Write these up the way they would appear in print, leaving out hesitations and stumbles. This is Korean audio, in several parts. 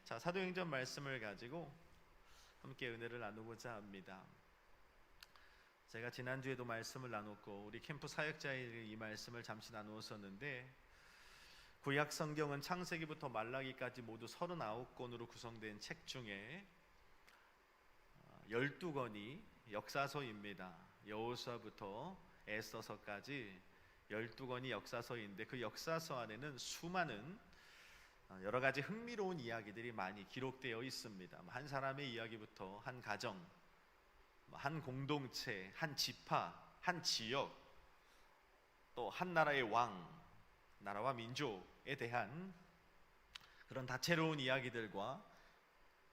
자, 사도행전 말씀을 가지고 함께 은혜를 나누고자 합니다. 제가 지난주에도 말씀을 나눴고 우리 캠프 사역자에게 이 말씀을 잠시 나누었었는데, 구약 성경은 창세기부터 말라기까지 모두 39권으로 구성된 책 중에 12권이 역사서입니다. 여호수아부터 에스더서까지 12권이 역사서인데, 그 역사서 안에는 수많은 여러 가지 흥미로운 이야기들이 많이 기록되어 있습니다. 한 사람의 이야기부터 한 가정, 한 공동체, 한 지파, 한 지역, 또 한 나라의 왕, 나라와 민족에 대한 그런 다채로운 이야기들과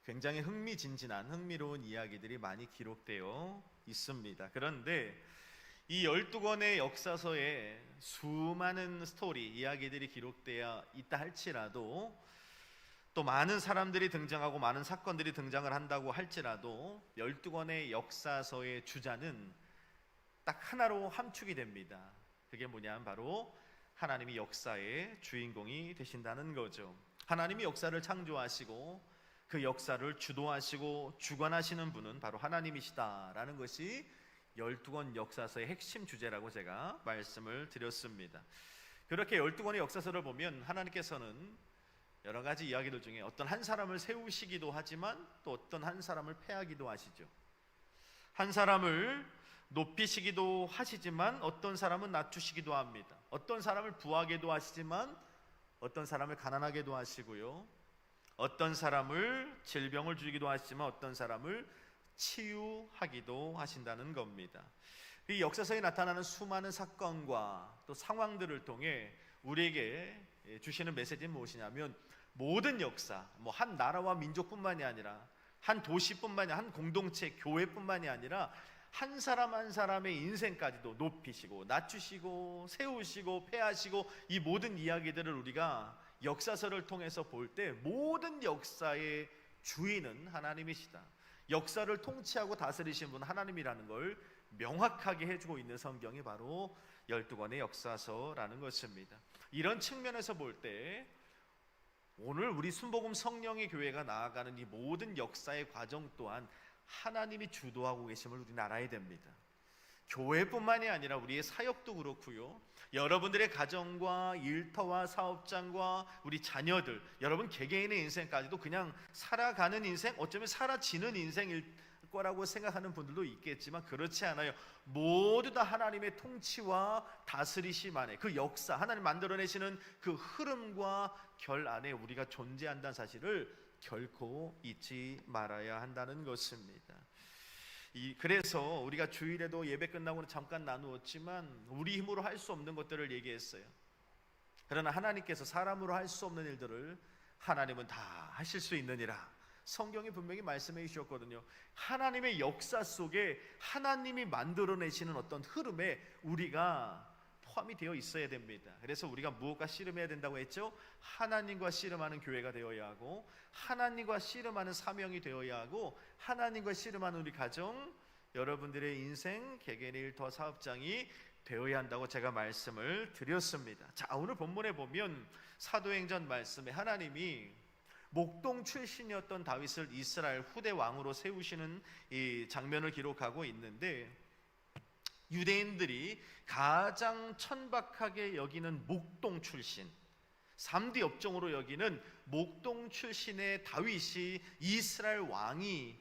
굉장히 흥미로운 이야기들이 많이 기록되어 있습니다. 그런데 이 12권의 역사서에 수많은 스토리, 이야기들이 기록되어 있다 할지라도, 또 많은 사람들이 등장하고 많은 사건들이 등장을 한다고 할지라도 12권의 역사서의 주자는 딱 하나로 함축이 됩니다. 그게 뭐냐면 바로 하나님이 역사의 주인공이 되신다는 거죠. 하나님이 역사를 창조하시고 그 역사를 주도하시고 주관하시는 분은 바로 하나님이시다라는 것이 12권 역사서의 핵심 주제라고 제가 말씀을 드렸습니다. 그렇게 12권의 역사서를 보면 하나님께서는 여러 가지 이야기들 중에 어떤 한 사람을 세우시기도 하지만 또 어떤 한 사람을 패하기도 하시죠. 한 사람을 높이시기도 하시지만 어떤 사람은 낮추시기도 합니다. 어떤 사람을 부하게도 하시지만 어떤 사람을 가난하게도 하시고요, 어떤 사람을 질병을 주기도 하시지만 어떤 사람을 치유하기도 하신다는 겁니다. 이 역사서에 나타나는 수많은 사건과 또 상황들을 통해 우리에게 주시는 메시지는 무엇이냐면, 모든 역사, 한 나라와 민족뿐만이 아니라 한 도시뿐만이 아니라 한 공동체, 교회뿐만이 아니라 한 사람 한 사람의 인생까지도 높이시고 낮추시고 세우시고 폐하시고, 이 모든 이야기들을 우리가 역사서를 통해서 볼 때 모든 역사의 주인은 하나님이시다, 역사를 통치하고 다스리신 분 하나님이라는 걸 명확하게 해주고 있는 성경이 바로 12권의 역사서라는 것입니다. 이런 측면에서 볼 때 오늘 우리 순복음 성령의 교회가 나아가는 이 모든 역사의 과정 또한 하나님이 주도하고 계심을 우리는 알아야 됩니다. 교회뿐만이 아니라 우리의 사역도 그렇고요, 여러분들의 가정과 일터와 사업장과 우리 자녀들, 여러분 개개인의 인생까지도 그냥 살아가는 인생, 어쩌면 사라지는 인생일 거라고 생각하는 분들도 있겠지만 그렇지 않아요. 모두 다 하나님의 통치와 다스리심 안에, 그 역사, 하나님 만들어내시는 그 흐름과 결 안에 우리가 존재한다는 사실을 결코 잊지 말아야 한다는 것입니다. 그래서 우리가 주일에도 예배 끝나고는 잠깐 나누었지만 우리 힘으로 할 수 없는 것들을 얘기했어요. 그러나 하나님께서 사람으로 할 수 없는 일들을 하나님은 다 하실 수 있느니라 성경이 분명히 말씀해 주셨거든요. 하나님의 역사 속에 하나님이 만들어내시는 어떤 흐름에 우리가 포함이 되어 있어야 됩니다. 그래서 우리가 무엇과 씨름해야 된다고 했죠? 하나님과 씨름하는 교회가 되어야 하고, 하나님과 씨름하는 사명이 되어야 하고, 하나님과 씨름하는 우리 가정, 여러분들의 인생, 개개인의 일터, 사업장이 되어야 한다고 제가 말씀을 드렸습니다. 자, 오늘 본문에 보면 사도행전 말씀에 하나님이 목동 출신이었던 다윗을 이스라엘 후대 왕으로 세우시는 이 장면을 기록하고 있는데, 유대인들이 가장 천박하게 여기는 목동 출신, 3대 업종으로 여기는 목동 출신의 다윗이 이스라엘 왕이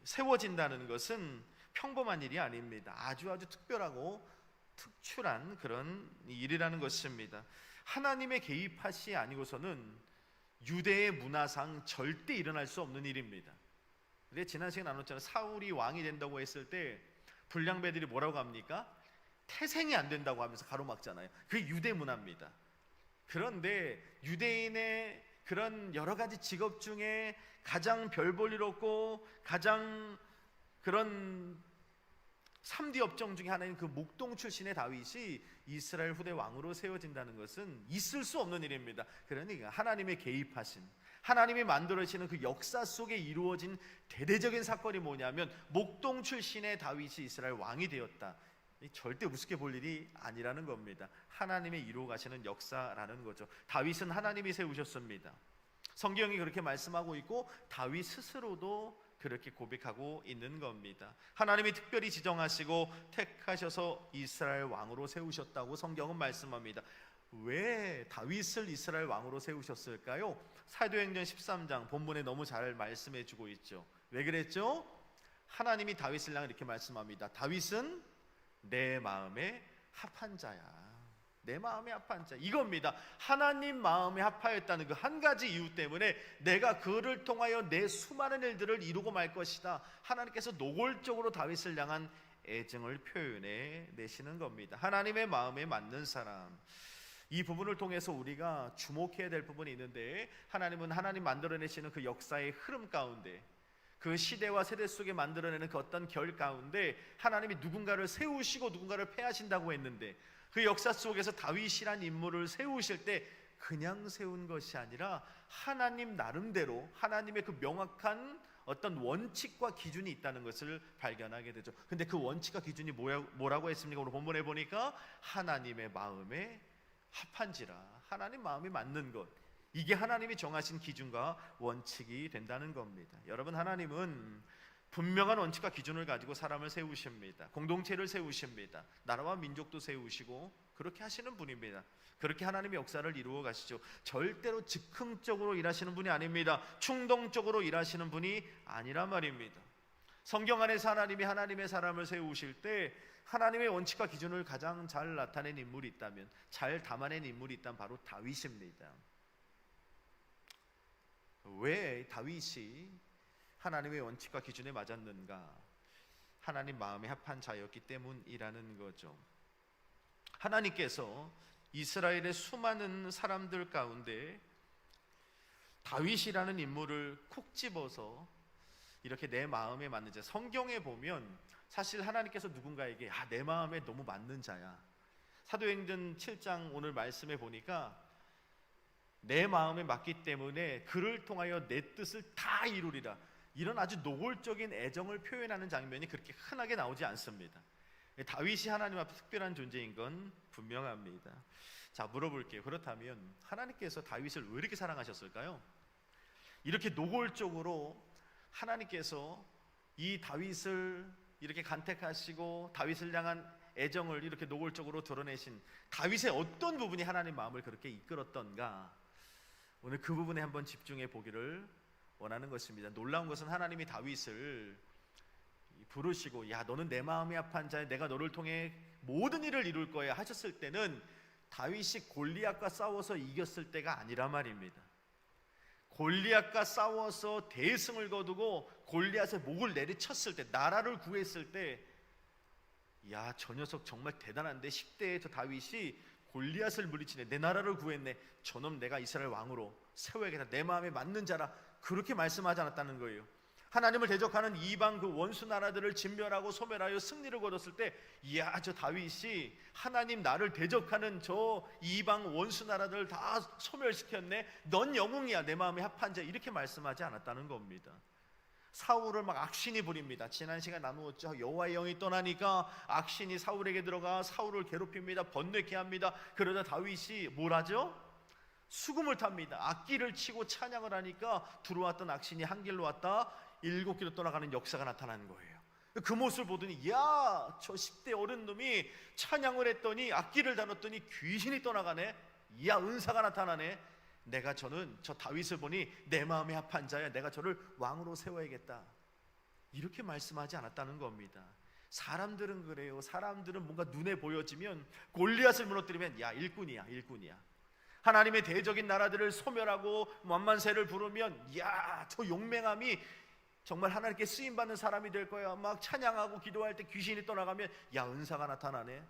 세워진다는 것은 평범한 일이 아닙니다. 아주 특별하고 특출한 그런 일이라는 것입니다. 하나님의 개입하시 아니고서는 유대의 문화상 절대 일어날 수 없는 일입니다. 근데 지난 시간에 나눴잖아요. 사울이 왕이 된다고 했을 때 불량배들이 뭐라고 합니까? 태생이 안 된다고 하면서 가로막잖아요. 그게 유대 문화입니다. 그런데 유대인의 그런 여러 가지 직업 중에 가장 별 볼 일 없고 가장 그런 3D 업종 중에 하나인 그 목동 출신의 다윗이 이스라엘 후대 왕으로 세워진다는 것은 있을 수 없는 일입니다. 그러니까 하나님의 개입하심, 하나님이 만들어지는 그 역사 속에 이루어진 대대적인 사건이 뭐냐면 목동 출신의 다윗이 이스라엘 왕이 되었다. 절대 우습게 볼 일이 아니라는 겁니다. 하나님의 이루어 가시는 역사라는 거죠. 다윗은 하나님이 세우셨습니다. 성경이 그렇게 말씀하고 있고 다윗 스스로도 그렇게 고백하고 있는 겁니다. 하나님이 특별히 지정하시고 택하셔서 이스라엘 왕으로 세우셨다고 성경은 말씀합니다. 왜 다윗을 이스라엘 왕으로 세우셨을까요? 사도행전 13장 본문에 너무 잘 말씀해 주고 있죠. 왜 그랬죠? 하나님이 다윗을 향해 이렇게 말씀합니다. 다윗은 내 마음에 합한 자야. 내 마음에 합한 자, 이겁니다. 하나님 마음에 합하였다는 그 한 가지 이유 때문에 내가 그를 통하여 내 수많은 일들을 이루고 말 것이다. 하나님께서 노골적으로 다윗을 향한 애정을 표현해 내시는 겁니다. 하나님의 마음에 맞는 사람, 이 부분을 통해서 우리가 주목해야 될 부분이 있는데, 하나님은 하나님 만들어내시는 그 역사의 흐름 가운데, 그 시대와 세대 속에 만들어내는 그 어떤 결 가운데 하나님이 누군가를 세우시고 누군가를 폐하신다고 했는데, 그 역사 속에서 다윗이란 인물을 세우실 때 그냥 세운 것이 아니라 하나님 나름대로 하나님의 그 명확한 어떤 원칙과 기준이 있다는 것을 발견하게 되죠. 근데 그 원칙과 기준이 뭐라고 했습니까? 오늘 본문에 보니까 하나님의 마음에 합한지라, 하나님 마음이 맞는 것, 이게 하나님이 정하신 기준과 원칙이 된다는 겁니다. 여러분, 하나님은 분명한 원칙과 기준을 가지고 사람을 세우십니다. 공동체를 세우십니다. 나라와 민족도 세우시고 그렇게 하시는 분입니다. 그렇게 하나님의 역사를 이루어 가시죠. 절대로 즉흥적으로 일하시는 분이 아닙니다. 충동적으로 일하시는 분이 아니란 말입니다. 성경 안에서 하나님이 하나님의 사람을 세우실 때 하나님의 원칙과 기준을 가장 잘 나타낸 인물이 있다면, 잘 담아낸 인물이 있다면 바로 다윗입니다. 왜 다윗이 하나님의 원칙과 기준에 맞았는가? 하나님 마음에 합한 자였기 때문이라는 거죠. 하나님께서 이스라엘의 수많은 사람들 가운데 다윗이라는 인물을 콕 집어서 이렇게 내 마음에 맞는 자, 성경에 보면 사실 하나님께서 누군가에게 내 마음에 너무 맞는 자야, 사도행전 7장 오늘 말씀에 보니까 내 마음에 맞기 때문에 그를 통하여 내 뜻을 다 이루리라, 이런 아주 노골적인 애정을 표현하는 장면이 그렇게 흔하게 나오지 않습니다. 다윗이 하나님 앞에 특별한 존재인 건 분명합니다. 자, 물어볼게요. 그렇다면 하나님께서 다윗을 왜 이렇게 사랑하셨을까요? 이렇게 노골적으로 하나님께서 이 다윗을 이렇게 간택하시고 다윗을 향한 애정을 이렇게 노골적으로 드러내신 다윗의 어떤 부분이 하나님 마음을 그렇게 이끌었던가, 오늘 그 부분에 한번 집중해 보기를 원하는 것입니다. 놀라운 것은 하나님이 다윗을 부르시고 너는 내 마음에 합한 자야, 내가 너를 통해 모든 일을 이룰 거야 하셨을 때는 다윗이 골리앗과 싸워서 이겼을 때가 아니라 말입니다. 골리앗과 싸워서 대승을 거두고 골리앗의 목을 내리쳤을 때, 나라를 구했을 때, 저 녀석 정말 대단한데, 10대에 저 다윗이 골리앗을 물리치네, 내 나라를 구했네, 저놈 내가 이스라엘 왕으로 세워야겠다, 내 마음에 맞는 자라, 그렇게 말씀하지 않았다는 거예요. 하나님을 대적하는 이방 그 원수 나라들을 진멸하고 소멸하여 승리를 거뒀을 때, 저 다윗이 하나님 나를 대적하는 저 이방 원수 나라들을 다 소멸시켰네, 넌 영웅이야, 내 마음에 합한 자, 이렇게 말씀하지 않았다는 겁니다. 사울을 막 악신이 부립니다. 지난 시간 나누었죠. 여호와의 영이 떠나니까 악신이 사울에게 들어가 사울을 괴롭힙니다. 번뇌케 합니다. 그러자 다윗이 뭘 하죠? 수금을 탑니다. 악기를 치고 찬양을 하니까 들어왔던 악신이 한 길로 왔다 7길로 떠나가는 역사가 나타나는 거예요. 그 모습을 보더니 저 10대 어른 놈이 찬양을 했더니 악기를 다뤘더니 귀신이 떠나가네, 은사가 나타나네, 저는 저 다윗을 보니 내 마음에 합한 자야, 내가 저를 왕으로 세워야겠다, 이렇게 말씀하지 않았다는 겁니다. 사람들은 그래요. 사람들은 뭔가 눈에 보여지면, 골리앗을 무너뜨리면 일꾼이야. 하나님의 대적인 나라들을 소멸하고 만만세를 부르면 저 용맹함이 정말 하나님께 쓰임받는 사람이 될 거야, 막 찬양하고 기도할 때 귀신이 떠나가면 은사가 나타나네,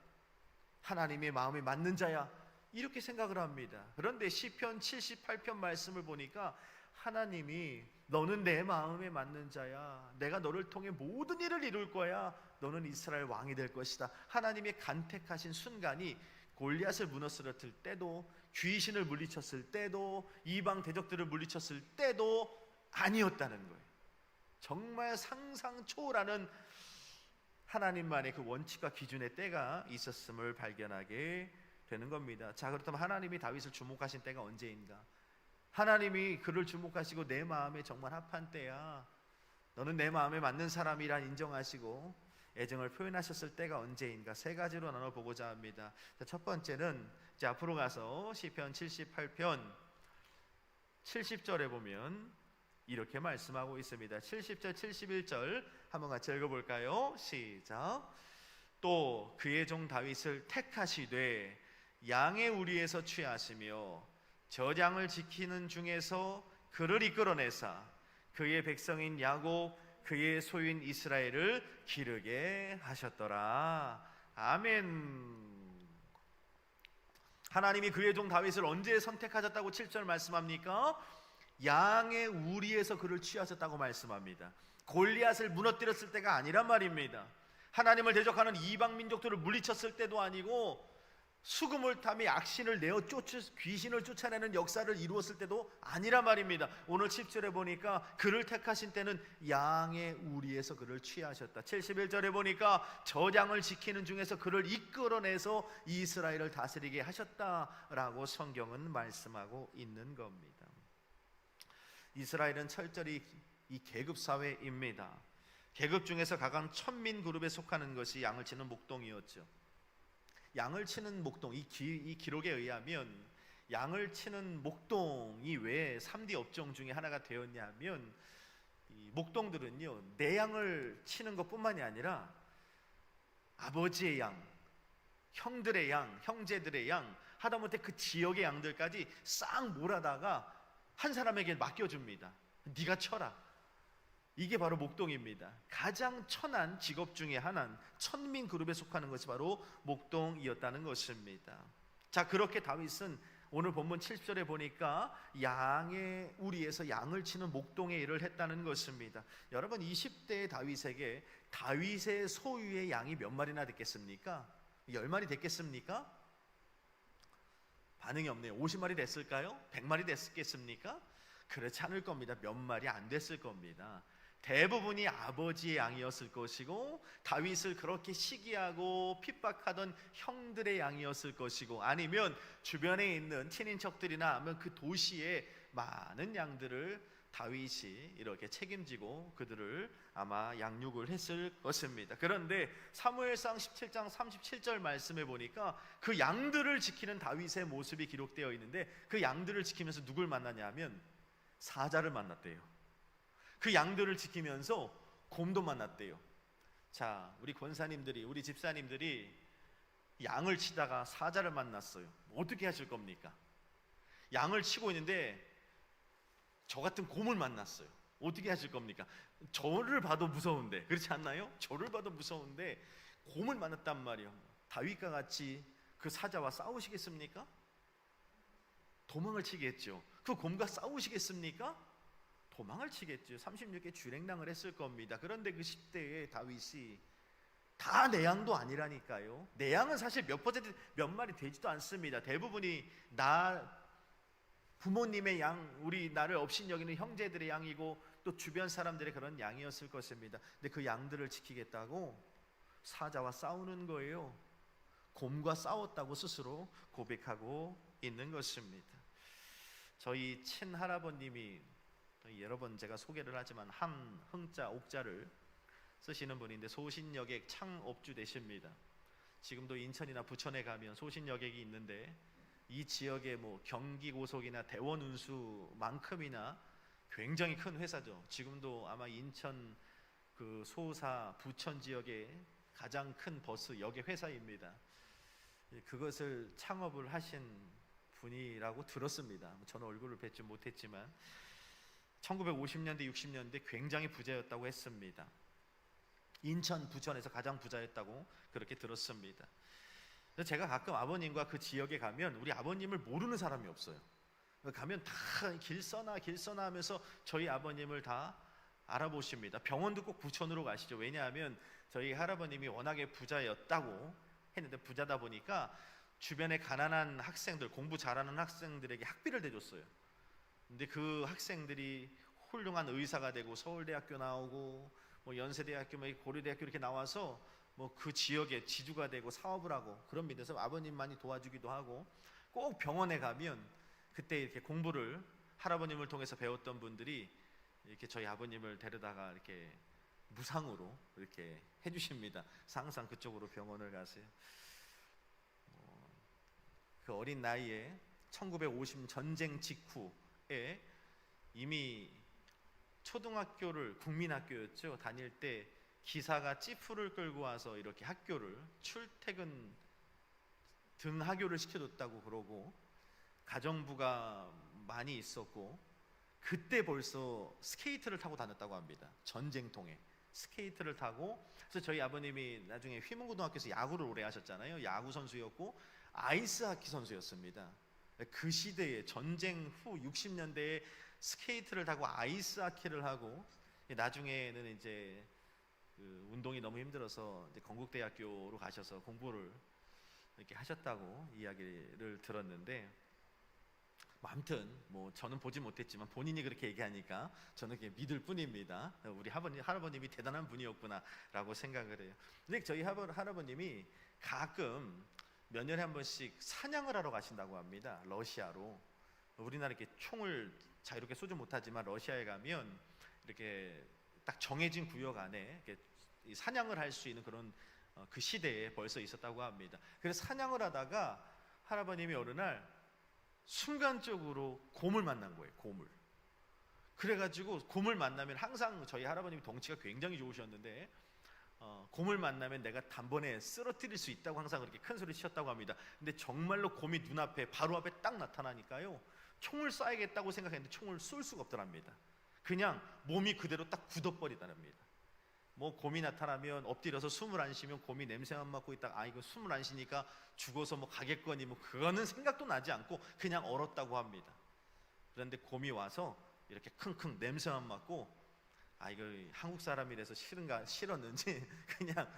하나님의 마음에 맞는 자야, 이렇게 생각을 합니다. 그런데 시편 78편 말씀을 보니까 하나님이 너는 내 마음에 맞는 자야, 내가 너를 통해 모든 일을 이룰 거야, 너는 이스라엘 왕이 될 것이다, 하나님의 간택하신 순간이 골리앗을 무너뜨렸을 때도, 귀신을 물리쳤을 때도, 이방 대적들을 물리쳤을 때도 아니었다는 거예요. 정말 상상 초월하는 하나님만의 그 원칙과 기준의 때가 있었음을 발견하게 되는 겁니다. 자, 그렇다면 하나님이 다윗을 주목하신 때가 언제인가? 하나님이 그를 주목하시고 내 마음에 정말 합한 때야, 너는 내 마음에 맞는 사람이라 인정하시고 애정을 표현하셨을 때가 언제인가, 세 가지로 나눠보고자 합니다. 첫 번째는 이제 앞으로 가서 시편 78편 70절에 보면 이렇게 말씀하고 있습니다. 70절 71절 한번 같이 읽어볼까요? 시작. 또 그의 종 다윗을 택하시되 양의 우리에서 취하시며 저장을 지키는 중에서 그를 이끌어내사 그의 백성인 야곱 그의 소유인 이스라엘을 기르게 하셨더라. 아멘. 하나님이 그의 종 다윗을 언제 선택하셨다고 7절 말씀합니까? 양의 우리에서 그를 취하셨다고 말씀합니다. 골리앗을 무너뜨렸을 때가 아니란 말입니다. 하나님을 대적하는 이방 민족들을 물리쳤을 때도 아니고, 수금을 타며 악신을 내어 귀신을 쫓아내는 역사를 이루었을 때도 아니란 말입니다. 오늘 10절에 보니까 그를 택하신 때는 양의 우리에서 그를 취하셨다. 71절에 보니까 저장을 지키는 중에서 그를 이끌어내서 이스라엘을 다스리게 하셨다라고 성경은 말씀하고 있는 겁니다. 이스라엘은 철저히 이 계급사회입니다. 계급 중에서 가장 천민 그룹에 속하는 것이 양을 치는 목동이었죠. 양을 치는 목동, 이 기록에 의하면 양을 치는 목동이 왜 3D 업종 중에 하나가 되었냐면, 이 목동들은요, 내 양을 치는 것뿐만이 아니라 아버지의 양, 형들의 양, 형제들의 양, 하다못해 그 지역의 양들까지 싹 몰아다가 한 사람에게 맡겨줍니다. 네가 쳐라. 이게 바로 목동입니다. 가장 천한 직업 중에 하나는 천민 그룹에 속하는 것이 바로 목동이었다는 것입니다. 자, 그렇게 다윗은 오늘 본문 70절에 보니까 양의 우리에서 양을 치는 목동의 일을 했다는 것입니다. 여러분, 20대의 다윗에게 다윗의 소유의 양이 몇 마리나 됐겠습니까? 10마리 됐겠습니까? 반응이 없네요. 50마리 됐을까요? 100마리 됐겠습니까? 그렇지 않을 겁니다. 몇 마리 안 됐을 겁니다. 대부분이 아버지의 양이었을 것이고, 다윗을 그렇게 시기하고 핍박하던 형들의 양이었을 것이고, 아니면 주변에 있는 친인척들이나 아니면 그 도시의 많은 양들을 다윗이 이렇게 책임지고 그들을 아마 양육을 했을 것입니다. 그런데 사무엘상 17장 37절 말씀에 보니까 그 양들을 지키는 다윗의 모습이 기록되어 있는데, 그 양들을 지키면서 누굴 만나냐면 사자를 만났대요. 그 양들을 지키면서 곰도 만났대요. 자, 우리 권사님들이, 우리 집사님들이 양을 치다가 사자를 만났어요. 어떻게 하실 겁니까? 양을 치고 있는데 저 같은 곰을 만났어요. 어떻게 하실 겁니까? 저를 봐도 무서운데, 그렇지 않나요? 저를 봐도 무서운데 곰을 만났단 말이에요. 다윗과 같이 그 사자와 싸우시겠습니까? 도망을 치겠죠. 그 곰과 싸우시겠습니까? 도망을 치겠죠. 36개 주랭랑을 했을 겁니다. 그런데 그 10대의 다윗이 다 내 양도 아니라니까요. 내 양은 사실 몇 마리 되지도 않습니다. 대부분이 부모님의 양, 우리 나를 업신여기는 형제들의 양이고 또 주변 사람들의 그런 양이었을 것입니다. 근데 그 양들을 지키겠다고 사자와 싸우는 거예요. 곰과 싸웠다고 스스로 고백하고 있는 것입니다. 저희 친할아버님이 여러 번 제가 소개를 하지만 한 흥자 옥자를 쓰시는 분인데 소신여객 창업주 되십니다. 지금도 인천이나 부천에 가면 소신여객이 있는데, 이 지역의 뭐 경기고속이나 대원운수만큼이나 굉장히 큰 회사죠. 지금도 아마 인천 그 소사 부천 지역의 가장 큰 버스 역의 회사입니다. 그것을 창업을 하신 분이라고 들었습니다. 저는 얼굴을 뵙지 못했지만 1950년대 60년대 굉장히 부자였다고 했습니다. 인천 부천에서 가장 부자였다고 그렇게 들었습니다. 제가 가끔 아버님과 그 지역에 가면 우리 아버님을 모르는 사람이 없어요. 가면 다 길서나 하면서 저희 아버님을 다 알아보십니다. 병원도 꼭 부천으로 가시죠. 왜냐하면 저희 할아버님이 워낙에 부자였다고 했는데, 부자다 보니까 주변에 가난한 학생들, 공부 잘하는 학생들에게 학비를 대줬어요. 근데 그 학생들이 훌륭한 의사가 되고 서울대학교 나오고 뭐 연세대학교, 고려대학교 이렇게 나와서 뭐 그 지역의 지주가 되고 사업을 하고 그런 믿어서 아버님 많이 도와주기도 하고, 꼭 병원에 가면 그때 이렇게 공부를 할아버님을 통해서 배웠던 분들이 이렇게 저희 아버님을 데려다가 이렇게 무상으로 이렇게 해주십니다. 항상 그쪽으로 병원을 가세요. 그 어린 나이에 1950 전쟁 직후에 이미 초등학교를 국민학교였죠. 다닐 때 기사가 찌푸를 끌고 와서 이렇게 학교를 출퇴근 등하교를 시켜줬다고 그러고 가정부가 많이 있었고 그때 벌써 스케이트를 타고 다녔다고 합니다. 전쟁통에 스케이트를 타고. 그래서 저희 아버님이 나중에 휘문고등학교에서 야구를 오래 하셨잖아요. 야구 선수였고 아이스하키 선수였습니다. 그 시대에 전쟁 후 60년대에 스케이트를 타고 아이스하키를 하고 나중에는 이제 그 운동이 너무 힘들어서 이제 건국대학교로 가셔서 공부를 이렇게 하셨다고 이야기를 들었는데, 아무튼 뭐 저는 보지 못했지만 본인이 그렇게 얘기하니까 저는 그냥 믿을 뿐입니다. 우리 할아버님이 대단한 분이었구나라고 생각을 해요. 근데 저희 할아버님이 가끔 몇 년에 한 번씩 사냥을 하러 가신다고 합니다. 러시아로. 우리나라 이렇게 총을 자유롭게 쏘지 못하지만 러시아에 가면 이렇게 딱 정해진 구역 안에 이렇게 사냥을 할 수 있는 그런 그 시대에 벌써 있었다고 합니다. 그래서 사냥을 하다가 할아버님이 어느 날 순간적으로 곰을 만난 거예요. 곰을. 그래가지고 곰을 만나면 항상 저희 할아버님이 덩치가 굉장히 좋으셨는데 곰을 만나면 내가 단번에 쓰러뜨릴 수 있다고 항상 그렇게 큰 소리 치셨다고 합니다. 근데 정말로 곰이 눈앞에 바로 앞에 딱 나타나니까요, 총을 쏴야겠다고 생각했는데 총을 쏠 수가 없더랍니다. 그냥 몸이 그대로 딱 굳어버리더랍니다. 뭐 곰이 나타나면 엎드려서 숨을 안 쉬면 곰이 냄새만 맡고 있다가 이거 숨을 안 쉬니까 죽어서 뭐 가겠거니 뭐 그거는 생각도 나지 않고 그냥 얼었다고 합니다. 그런데 곰이 와서 이렇게 킁킁 냄새만 맡고 이거 한국 사람이라서 싫었는지 그냥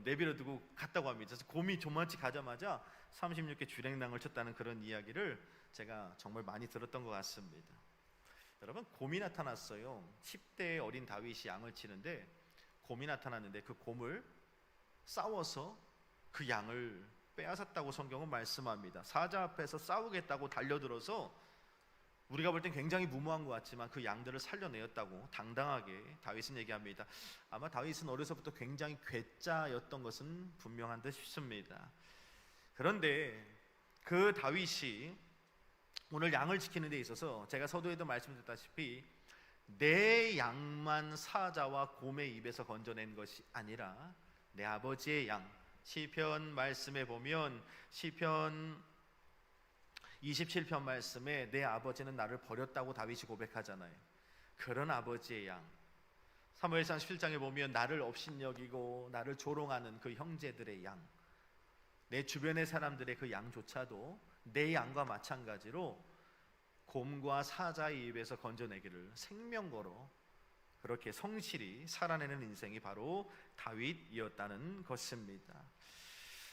내버려 두고 갔다고 합니다. 그래서 곰이 조만치 가자마자 36개 주랭랑을 쳤다는 그런 이야기를 제가 정말 많이 들었던 것 같습니다. 여러분, 곰이 나타났어요. 10대의 어린 다윗이 양을 치는데 곰이 나타났는데 그 곰을 싸워서 그 양을 빼앗았다고 성경은 말씀합니다. 사자 앞에서 싸우겠다고 달려들어서 우리가 볼 땐 굉장히 무모한 것 같지만 그 양들을 살려내었다고 당당하게 다윗은 얘기합니다. 아마 다윗은 어려서부터 굉장히 괴짜였던 것은 분명한 듯 싶습니다. 그런데 그 다윗이 오늘 양을 지키는 데 있어서 제가 서두에도 말씀드렸다시피 내 양만 사자와 곰의 입에서 건져낸 것이 아니라 내 아버지의 양, 시편 말씀에 보면 시편 27편 말씀에 내 아버지는 나를 버렸다고 다윗이 고백하잖아요. 그런 아버지의 양. 사무엘상 17장에 보면 나를 업신여기고 나를 조롱하는 그 형제들의 양, 내 주변의 사람들의 그 양조차도 내 양과 마찬가지로 곰과 사자의 입에서 건져내기를 생명거로 그렇게 성실히 살아내는 인생이 바로 다윗이었다는 것입니다.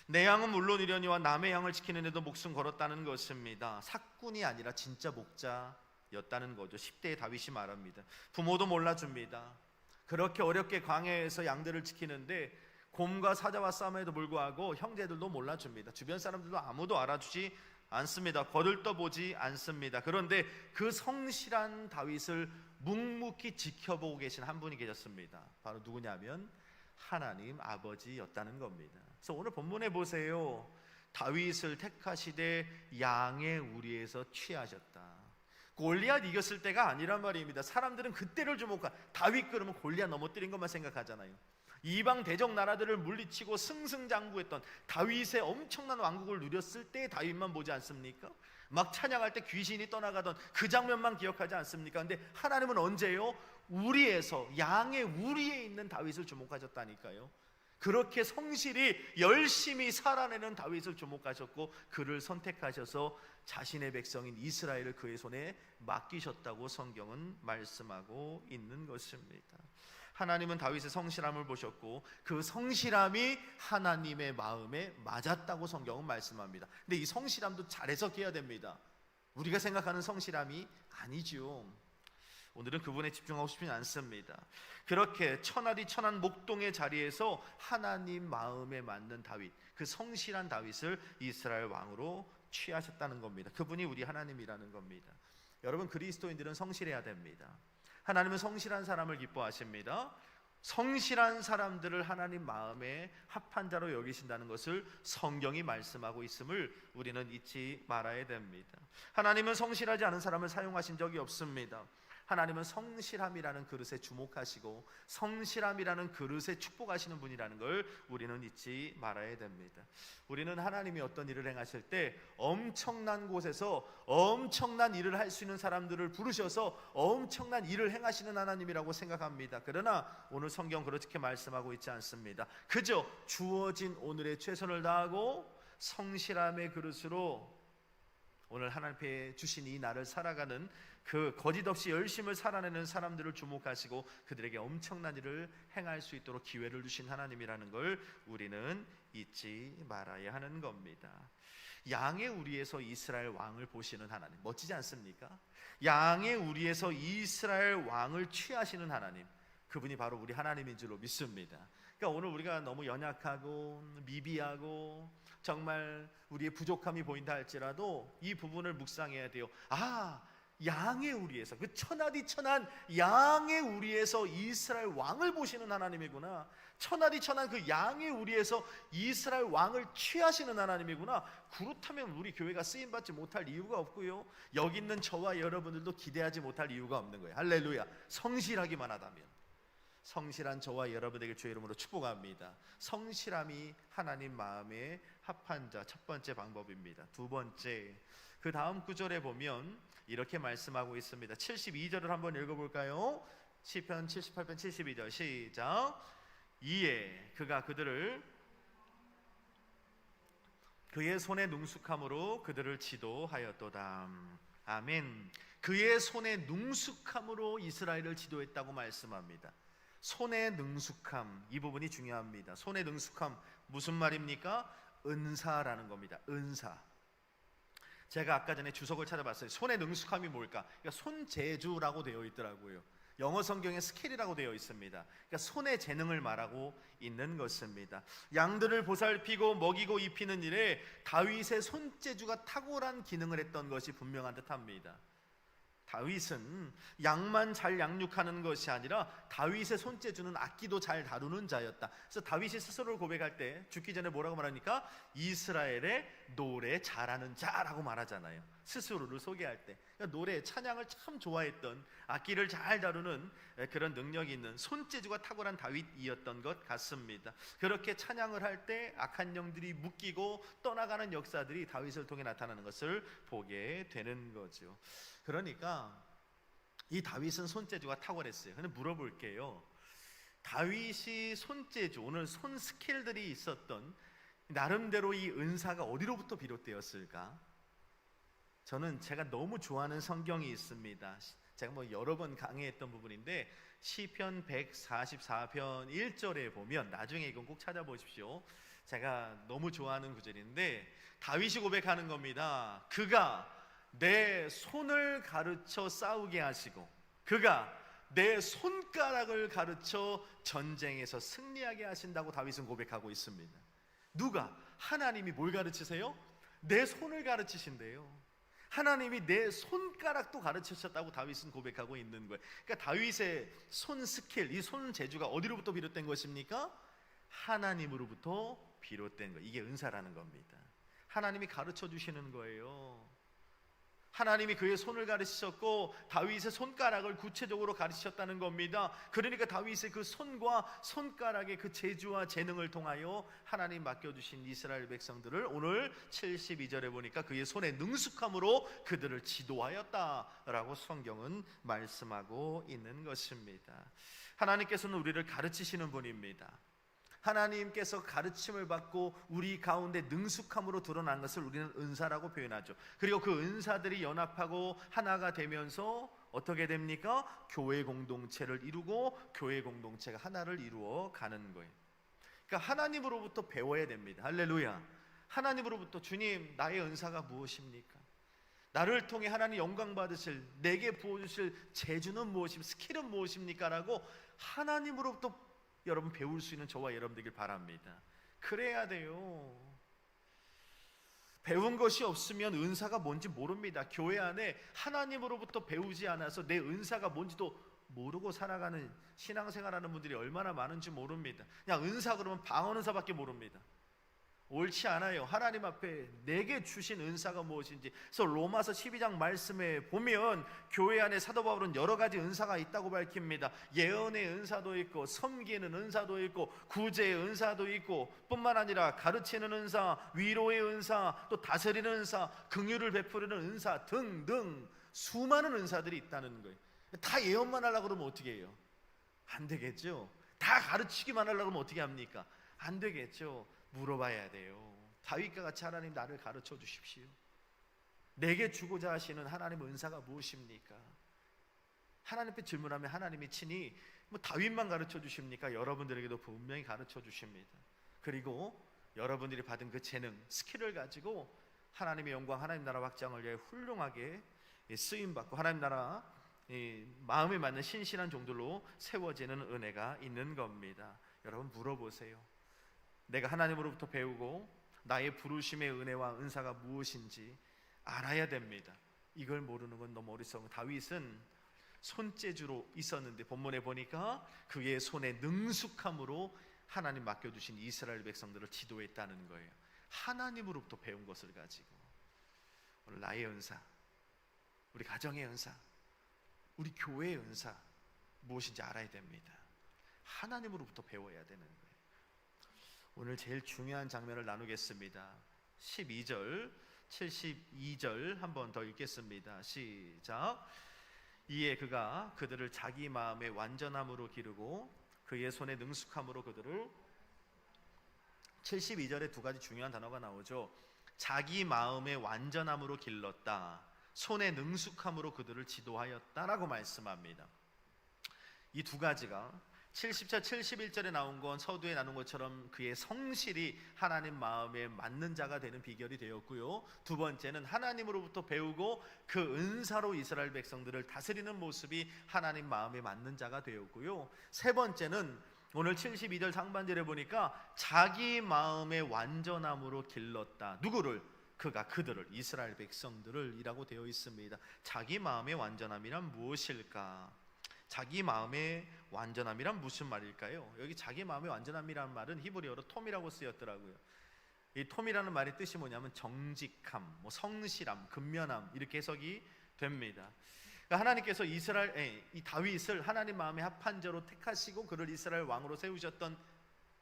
내 양은 물론이려니와 남의 양을 지키는 데도 목숨 걸었다는 것입니다. 사꾼이 아니라 진짜 목자였다는 거죠. 10대의 다윗이 말합니다. 부모도 몰라줍니다. 그렇게 어렵게 광야에서 양들을 지키는데 곰과 사자와 싸움에도 불구하고 형제들도 몰라줍니다. 주변 사람들도 아무도 알아주지 않습니다. 거들떠보지 않습니다. 그런데 그 성실한 다윗을 묵묵히 지켜보고 계신 한 분이 계셨습니다. 바로 누구냐면 하나님 아버지였다는 겁니다. 그래서 오늘 본문에 보세요. 다윗을 택하시되 양의 우리에서 취하셨다. 골리앗 이겼을 때가 아니란 말입니다. 사람들은 그때를 주목하, 다윗 그러면 골리앗 넘어뜨린 것만 생각하잖아요. 이방 대적 나라들을 물리치고 승승장구했던 다윗의 엄청난 왕국을 누렸을 때 다윗만 보지 않습니까? 막 찬양할 때 귀신이 떠나가던 그 장면만 기억하지 않습니까? 근데 하나님은 언제요? 우리에서, 양의 우리에 있는 다윗을 주목하셨다니까요. 그렇게 성실히 열심히 살아내는 다윗을 주목하셨고 그를 선택하셔서 자신의 백성인 이스라엘을 그의 손에 맡기셨다고 성경은 말씀하고 있는 것입니다. 하나님은 다윗의 성실함을 보셨고 그 성실함이 하나님의 마음에 맞았다고 성경은 말씀합니다. 근데 이 성실함도 잘 해석해야 됩니다. 우리가 생각하는 성실함이 아니죠. 오늘은 그분에 집중하고 싶지 않습니다. 그렇게 천하디 천한 목동의 자리에서 하나님 마음에 맞는 다윗, 그 성실한 다윗을 이스라엘 왕으로 취하셨다는 겁니다. 그분이 우리 하나님이라는 겁니다. 여러분, 그리스도인들은 성실해야 됩니다. 하나님은 성실한 사람을 기뻐하십니다. 성실한 사람들을 하나님 마음에 합한 자로 여기신다는 것을 성경이 말씀하고 있음을 우리는 잊지 말아야 됩니다. 하나님은 성실하지 않은 사람을 사용하신 적이 없습니다. 하나님은 성실함이라는 그릇에 주목하시고 성실함이라는 그릇에 축복하시는 분이라는 걸 우리는 잊지 말아야 됩니다. 우리는 하나님이 어떤 일을 행하실 때 엄청난 곳에서 엄청난 일을 할 수 있는 사람들을 부르셔서 엄청난 일을 행하시는 하나님이라고 생각합니다. 그러나 오늘 성경 그렇게 말씀하고 있지 않습니다. 그저 주어진 오늘의 최선을 다하고 성실함의 그릇으로 오늘 하나님 앞에 주신 이 날을 살아가는 그 거짓없이 열심을 살아내는 사람들을 주목하시고 그들에게 엄청난 일을 행할 수 있도록 기회를 주신 하나님이라는 걸 우리는 잊지 말아야 하는 겁니다. 양의 우리에서 이스라엘 왕을 보시는 하나님, 멋지지 않습니까? 양의 우리에서 이스라엘 왕을 취하시는 하나님, 그분이 바로 우리 하나님인 줄로 믿습니다. 그러니까 오늘 우리가 너무 연약하고 미비하고 정말 우리의 부족함이 보인다 할지라도 이 부분을 묵상해야 돼요. 양의 우리에서, 그 천하디천한 양의 우리에서 이스라엘 왕을 보시는 하나님이구나. 천하디천한 그 양의 우리에서 이스라엘 왕을 취하시는 하나님이구나. 그렇다면 우리 교회가 쓰임받지 못할 이유가 없고요, 여기 있는 저와 여러분들도 기대하지 못할 이유가 없는 거예요. 할렐루야. 성실하기만 하다면. 성실한 저와 여러분에게 주의 이름으로 축복합니다. 성실함이 하나님 마음에 합한 자, 첫 번째 방법입니다. 두 번째, 그 다음 구절에 보면 이렇게 말씀하고 있습니다. 72절을 한번 읽어볼까요? 시편 78편 72절 시작. 이에 그가 그들을 그의 손의 능숙함으로 그들을 지도하였도다. 아멘. 그의 손의 능숙함으로 이스라엘을 지도했다고 말씀합니다. 손의 능숙함, 이 부분이 중요합니다. 손의 능숙함, 무슨 말입니까? 은사라는 겁니다. 은사. 제가 아까 전에 주석을 찾아봤어요. 손의 능숙함이 뭘까? 그러니까 손재주라고 되어 있더라고요. 영어 성경에 스킬이라고 되어 있습니다. 그러니까 손의 재능을 말하고 있는 것입니다. 양들을 보살피고 먹이고 입히는 일에 다윗의 손재주가 탁월한 기능을 했던 것이 분명한 듯합니다. 다윗은 양만 잘 양육하는 것이 아니라 다윗의 손재주는 악기도 잘 다루는 자였다. 그래서 다윗이 스스로를 고백할 때 죽기 전에 뭐라고 말합니까? 이스라엘의 노래 잘하는 자라고 말하잖아요. 스스로를 소개할 때. 그러니까 노래, 찬양을 참 좋아했던, 악기를 잘 다루는 그런 능력이 있는 손재주가 탁월한 다윗이었던 것 같습니다. 그렇게 찬양을 할 때 악한 영들이 묶이고 떠나가는 역사들이 다윗을 통해 나타나는 것을 보게 되는 거죠. 그러니까 이 다윗은 손재주가 탁월했어요. 근데 물어볼게요. 다윗이 손재주, 오늘 손 스킬들이 있었던 나름대로 이 은사가 어디로부터 비롯되었을까? 저는 제가 너무 좋아하는 성경이 있습니다. 제가 여러 번 강의했던 부분인데 시편 144편 1절에 보면, 나중에 이건 꼭 찾아보십시오. 제가 너무 좋아하는 구절인데 다윗이 고백하는 겁니다. 그가 내 손을 가르쳐 싸우게 하시고 그가 내 손가락을 가르쳐 전쟁에서 승리하게 하신다고 다윗은 고백하고 있습니다. 누가? 하나님이 뭘 가르치세요? 내 손을 가르치신대요. 하나님이 내 손가락도 가르치셨다고 다윗은 고백하고 있는 거예요. 그러니까 다윗의 손 스킬, 이 손 재주가 어디로부터 비롯된 것입니까? 하나님으로부터 비롯된 거. 이게 은사라는 겁니다. 하나님이 가르쳐 주시는 거예요. 하나님이 그의 손을 가르치셨고 다윗의 손가락을 구체적으로 가르치셨다는 겁니다. 그러니까 다윗의 그 손과 손가락의 그 재주와 재능을 통하여 하나님 맡겨주신 이스라엘 백성들을 오늘 72절에 보니까 그의 손의 능숙함으로 그들을 지도하였다라고 성경은 말씀하고 있는 것입니다. 하나님께서는 우리를 가르치시는 분입니다. 하나님께서 가르침을 받고 우리 가운데 능숙함으로 드러난 것을 우리는 은사라고 표현하죠. 그리고 그 은사들이 연합하고 하나가 되면서 어떻게 됩니까? 교회 공동체를 이루고 교회 공동체가 하나를 이루어 가는 거예요. 그러니까 하나님으로부터 배워야 됩니다. 할렐루야. 하나님으로부터, 주님, 나의 은사가 무엇입니까? 나를 통해 하나님 영광 받으실, 내게 부어주실 재주는 무엇입니까? 스킬은 무엇입니까? 라고 하나님으로부터 여러분 배울 수 있는 저와 여러분 되길 바랍니다. 그래야 돼요. 배운 것이 없으면 은사가 뭔지 모릅니다. 교회 안에 하나님으로부터 배우지 않아서 내 은사가 뭔지도 모르고 살아가는 신앙생활하는 분들이 얼마나 많은지 모릅니다. 그냥 은사 그러면 방언 은사밖에 모릅니다. 옳지 않아요. 하나님 앞에 내게 주신 은사가 무엇인지. 그래서 로마서 12장 말씀에 보면 교회 안에 사도 바울은 여러 가지 은사가 있다고 밝힙니다. 예언의 은사도 있고, 섬기는 은사도 있고, 구제의 은사도 있고, 뿐만 아니라 가르치는 은사, 위로의 은사, 또 다스리는 은사, 긍휼을 베푸는 은사 등등 수많은 은사들이 있다는 거예요. 다 예언만 하려고 그러면 어떻게 해요? 안 되겠죠. 다 가르치기만 하려고 그러면 어떻게 합니까? 안 되겠죠. 물어봐야 돼요. 다윗과 같이 하나님 나를 가르쳐 주십시오. 내게 주고자 하시는 하나님 은사가 무엇입니까? 하나님 앞에 질문하면 하나님이 친히 다윗만 가르쳐 주십니까? 여러분들에게도 분명히 가르쳐 주십니다. 그리고 여러분들이 받은 그 재능, 스킬을 가지고 하나님의 영광, 하나님 나라 확장을 위해 훌륭하게 쓰임받고 하나님 나라 마음에 맞는 신실한 종들로 세워지는 은혜가 있는 겁니다. 여러분 물어보세요. 내가 하나님으로부터 배우고 나의 부르심의 은혜와 은사가 무엇인지 알아야 됩니다. 이걸 모르는 건 너무 어리석은. 다윗은 손재주로 있었는데 본문에 보니까 그의 손에 능숙함으로 하나님 맡겨주신 이스라엘 백성들을 지도했다는 거예요. 하나님으로부터 배운 것을 가지고 오늘 나의 은사, 우리 가정의 은사, 우리 교회의 은사 무엇인지 알아야 됩니다. 하나님으로부터 배워야 되는 거예요. 오늘 제일 중요한 장면을 나누겠습니다. 12절, 72절 한 번 더 읽겠습니다. 시작. 이에 그가 그들을 자기 마음의 완전함으로 기르고 그의 손에 능숙함으로 그들을 72절에 두 가지 중요한 단어가 나오죠. 자기 마음의 완전함으로 길렀다. 손의 능숙함으로 그들을 지도하였다라고 말씀합니다. 이 두 가지가 70절, 71절에 나온 건 서두에 나눈 것처럼 그의 성실이 하나님 마음에 맞는 자가 되는 비결이 되었고요. 두 번째는 하나님으로부터 배우고 그 은사로 이스라엘 백성들을 다스리는 모습이 하나님 마음에 맞는 자가 되었고요. 세 번째는 오늘 72절 상반절에 보니까 자기 마음의 완전함으로 길렀다. 누구를? 그가 그들을, 이스라엘 백성들을 이라고 되어 있습니다. 자기 마음의 완전함이란 무엇일까? 자기 마음의 완전함이란 무슨 말일까요? 여기 자기 마음의 완전함이라는 말은 히브리어로 톰이라고 쓰였더라고요. 이 톰이라는 말의 뜻이 뭐냐면 정직함, 성실함, 근면함 이렇게 해석이 됩니다. 그러니까 하나님께서 이 다윗을 하나님 마음에 합한 자로 택하시고 그를 이스라엘 왕으로 세우셨던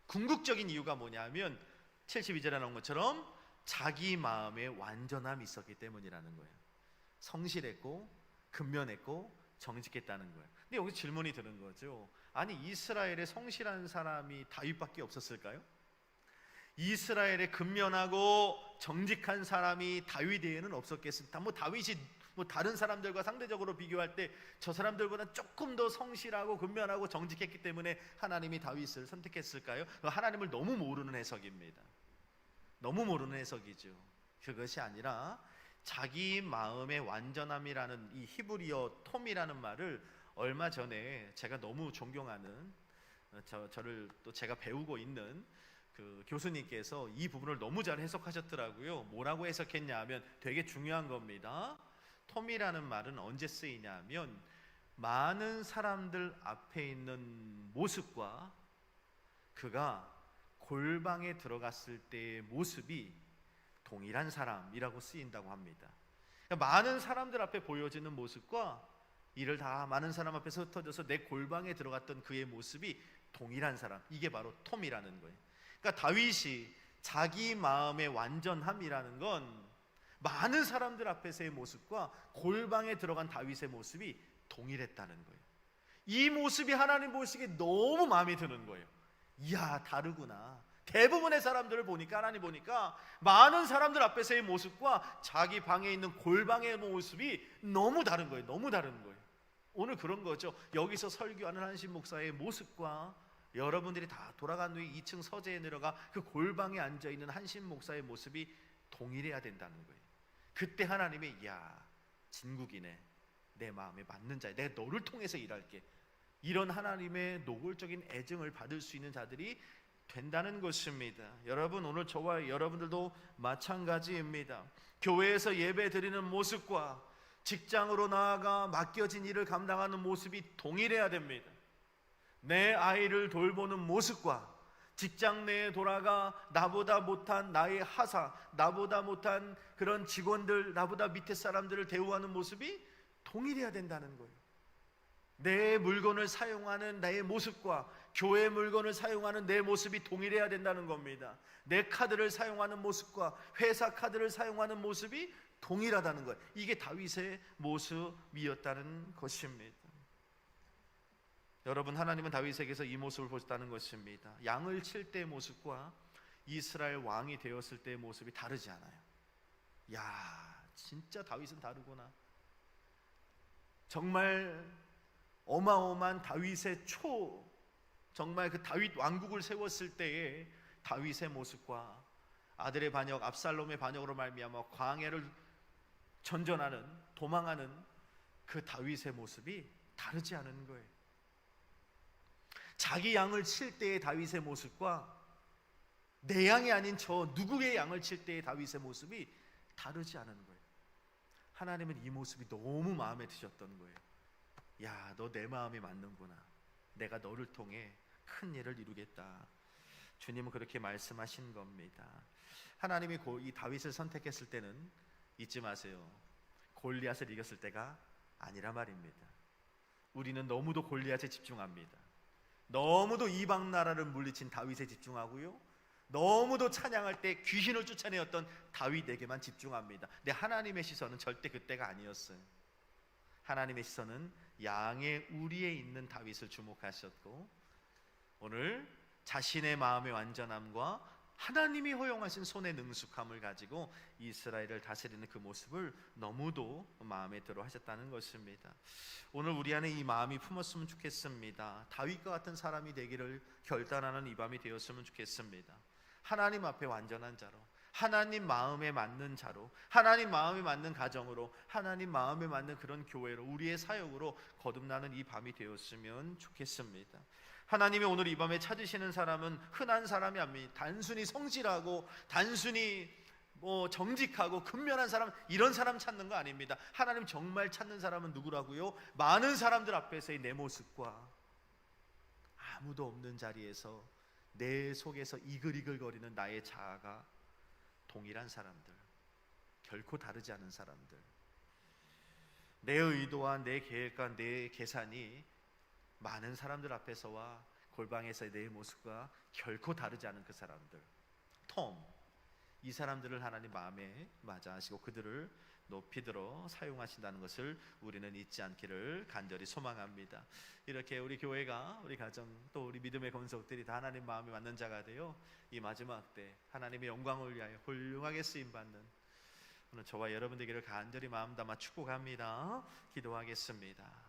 궁극적인 이유가 뭐냐면 72절에 나온 것처럼 자기 마음의 완전함이 있었기 때문이라는 거예요. 성실했고 근면했고 정직했다는 거예요. 근데 여기 질문이 드는 거죠. 아니 이스라엘에 성실한 사람이 다윗밖에 없었을까요? 이스라엘에 근면하고 정직한 사람이 다윗에게는 없었겠습니까? 다윗이 다른 사람들과 상대적으로 비교할 때 저 사람들보다 조금 더 성실하고 근면하고 정직했기 때문에 하나님이 다윗을 선택했을까요? 하나님을 너무 모르는 해석입니다. 너무 모르는 해석이죠. 그것이 아니라 자기 마음의 완전함이라는 이 히브리어 톰이라는 말을 얼마 전에 제가 너무 존경하는 저를 또 제가 배우고 있는 그 교수님께서 이 부분을 너무 잘 해석하셨더라고요. 뭐라고 해석했냐 하면 되게 중요한 겁니다. 톰이라는 말은 언제 쓰이냐 하면 많은 사람들 앞에 있는 모습과 그가 골방에 들어갔을 때의 모습이 동일한 사람이라고 쓰인다고 합니다. 그러니까 많은 사람들 앞에 보여지는 모습과 이를 다 많은 사람 앞에서 흩어져서 내 골방에 들어갔던 그의 모습이 동일한 사람, 이게 바로 톰이라는 거예요. 그러니까 다윗이 자기 마음의 완전함이라는 건 많은 사람들 앞에서의 모습과 골방에 들어간 다윗의 모습이 동일했다는 거예요. 이 모습이 하나님 보시기에 너무 마음에 드는 거예요. 이야, 다르구나. 대부분의 사람들을 보니까, 하나님 보니까 많은 사람들 앞에서의 모습과 자기 방에 있는 골방의 모습이 너무 다른 거예요. 너무 다른 거예요. 오늘 그런 거죠. 여기서 설교하는 한신 목사의 모습과 여러분들이 다 돌아간 후에 2층 서재에 내려가 그 골방에 앉아있는 한신 목사의 모습이 동일해야 된다는 거예요. 그때 하나님이 야, 진국이네, 내 마음에 맞는 자야, 내가 너를 통해서 일할게, 이런 하나님의 노골적인 애증을 받을 수 있는 자들이 된다는 것입니다. 여러분, 오늘 저와 여러분들도 마찬가지입니다. 교회에서 예배 드리는 모습과 직장으로 나아가 맡겨진 일을 감당하는 모습이 동일해야 됩니다. 내 아이를 돌보는 모습과 직장 내에 돌아가 나보다 못한 나의 하사, 나보다 못한 그런 직원들, 나보다 밑에 사람들을 대우하는 모습이 동일해야 된다는 거예요. 내 물건을 사용하는 나의 모습과 교회 물건을 사용하는 내 모습이 동일해야 된다는 겁니다. 내 카드를 사용하는 모습과 회사 카드를 사용하는 모습이 동일하다는 거예요. 이게 다윗의 모습이었다는 것입니다. 여러분, 하나님은 다윗에게서 이 모습을 보셨다는 것입니다. 양을 칠 때의 모습과 이스라엘 왕이 되었을 때의 모습이 다르지 않아요. 야, 진짜 다윗은 다르구나. 정말 어마어마한 다윗의 정말 그 다윗 왕국을 세웠을 때의 다윗의 모습과 아들의 반역 압살롬의 반역으로 말미암아 광야를 전전하는 도망하는 그 다윗의 모습이 다르지 않은 거예요. 자기 양을 칠 때의 다윗의 모습과 내 양이 아닌 저 누구의 양을 칠 때의 다윗의 모습이 다르지 않은 거예요. 하나님은 이 모습이 너무 마음에 드셨던 거예요. 야, 너 내 마음에 맞는구나. 내가 너를 통해 큰 일을 이루겠다. 주님은 그렇게 말씀하신 겁니다. 하나님이 이 다윗을 선택했을 때는 잊지 마세요. 골리앗을 이겼을 때가 아니라 말입니다. 우리는 너무도 골리앗에 집중합니다. 너무도 이방 나라를 물리친 다윗에 집중하고요, 너무도 찬양할 때 귀신을 쫓아내었던 다윗에게만 집중합니다. 근데 하나님의 시선은 절대 그때가 아니었어요. 하나님의 시선은 양의 우리에 있는 다윗을 주목하셨고, 오늘 자신의 마음의 완전함과 하나님이 허용하신 손의 능숙함을 가지고 이스라엘을 다스리는 그 모습을 너무도 마음에 들어 하셨다는 것입니다. 오늘 우리 안에 이 마음이 품었으면 좋겠습니다. 다윗과 같은 사람이 되기를 결단하는 이 밤이 되었으면 좋겠습니다. 하나님 앞에 완전한 자로, 하나님 마음에 맞는 자로, 하나님 마음에 맞는 가정으로, 하나님 마음에 맞는 그런 교회로, 우리의 사역으로 거듭나는 이 밤이 되었으면 좋겠습니다. 하나님이 오늘 이 밤에 찾으시는 사람은 흔한 사람이 아닙니다. 단순히 성실하고 단순히 정직하고 근면한 사람, 이런 사람 찾는 거 아닙니다. 하나님 정말 찾는 사람은 누구라고요? 많은 사람들 앞에서의 내 모습과 아무도 없는 자리에서 내 속에서 이글이글거리는 나의 자아가 동일한 사람들, 결코 다르지 않은 사람들, 내 의도와 내 계획과 내 계산이 많은 사람들 앞에서와 골방에서의 내 모습과 결코 다르지 않은 그 사람들, 이 사람들을 하나님 마음에 맞아 하시고 그들을 높이 들어 사용하신다는 것을 우리는 잊지 않기를 간절히 소망합니다. 이렇게 우리 교회가, 우리 가정, 또 우리 믿음의 건속들이 다 하나님 마음에 맞는 자가 되어 이 마지막 때 하나님의 영광을 위하여 훌륭하게 쓰임받는 오늘 저와 여러분 되기를 간절히 마음 담아 축복합니다. 기도하겠습니다.